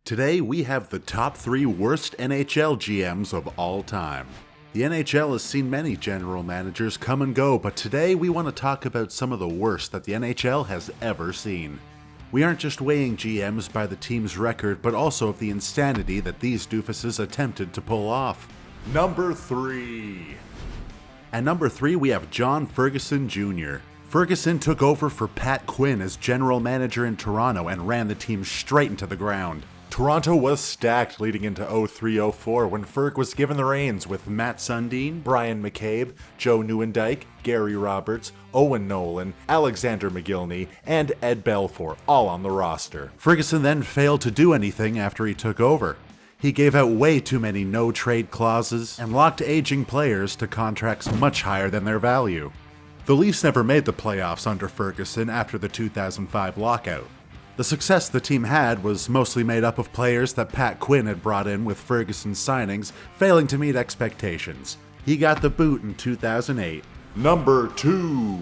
Today we have the top 3 worst NHL GMs of all time. The NHL has seen many general managers come and go, but today we want to talk about some of the worst that the NHL has ever seen. We aren't just weighing GMs by the team's record, but also of the insanity that these doofuses attempted to pull off. Number 3. At number 3 we have John Ferguson Jr. Ferguson took over for Pat Quinn as general manager in Toronto and ran the team straight into the ground. Toronto was stacked leading into 03-04 when Ferg was given the reins with Matt Sundin, Brian McCabe, Joe Nieuwendyk, Gary Roberts, Owen Nolan, Alexander McGillney, and Ed Belfour all on the roster. Ferguson then failed to do anything after he took over. He gave out way too many no-trade clauses and locked aging players to contracts much higher than their value. The Leafs never made the playoffs under Ferguson after the 2005 lockout. The success the team had was mostly made up of players that Pat Quinn had brought in with Ferguson's signings failing to meet expectations. He got the boot in 2008. Number 2.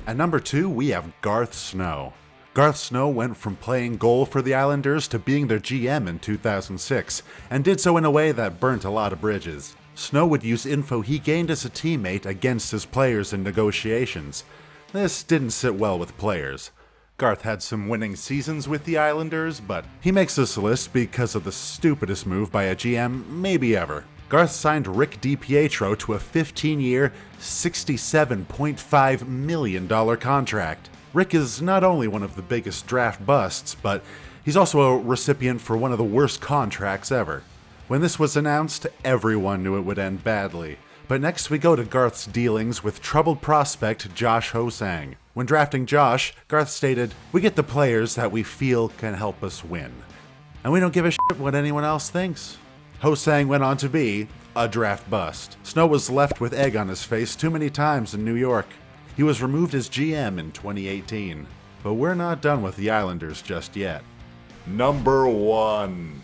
At number 2, we have Garth Snow. Garth Snow went from playing goal for the Islanders to being their GM in 2006, and did so in a way that burnt a lot of bridges. Snow would use info he gained as a teammate against his players in negotiations. This didn't sit well with players. Garth had some winning seasons with the Islanders, but he makes this list because of the stupidest move by a GM maybe ever. Garth signed Rick DiPietro to a 15-year, $67.5 million contract. Rick is not only one of the biggest draft busts, but he's also a recipient for one of the worst contracts ever. When this was announced, everyone knew it would end badly. But next we go to Garth's dealings with troubled prospect Josh Ho-Sang. When drafting Josh, Garth stated, "We get the players that we feel can help us win. And we don't give a shit what anyone else thinks." Ho-Sang went on to be a draft bust. Snow was left with egg on his face too many times in New York. He was removed as GM in 2018. But we're not done with the Islanders just yet. Number 1.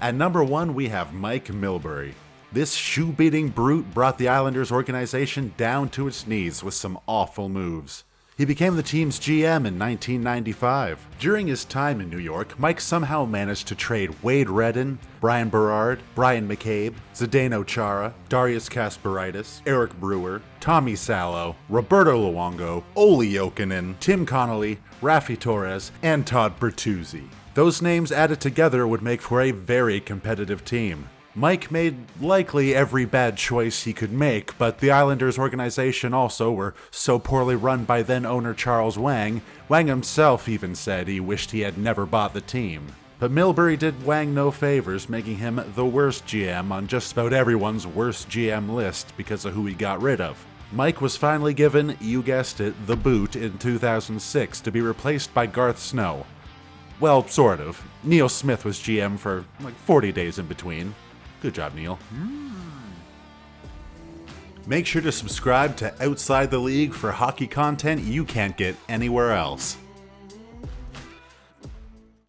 At number 1 we have Mike Milbury. This shoe-beating brute brought the Islanders organization down to its knees with some awful moves. He became the team's GM in 1995. During his time in New York, Mike somehow managed to trade Wade Redden, Brian Berard, Brian McCabe, Zdeno Chara, Darius Kasparaitis, Eric Brewer, Tommy Salo, Roberto Luongo, Olli Jokinen, Tim Connolly, Raffi Torres, and Todd Bertuzzi. Those names added together would make for a very competitive team. Mike made likely every bad choice he could make, but the Islanders organization also were so poorly run by then-owner Charles Wang, Wang himself even said he wished he had never bought the team. But Milbury did Wang no favors, making him the worst GM on just about everyone's worst GM list because of who he got rid of. Mike was finally given, you guessed it, the boot in 2006 to be replaced by Garth Snow. Well, sort of. Neil Smith was GM for like 40 days in between. Good job, Neil. Make sure to subscribe to Outside the League for hockey content you can't get anywhere else.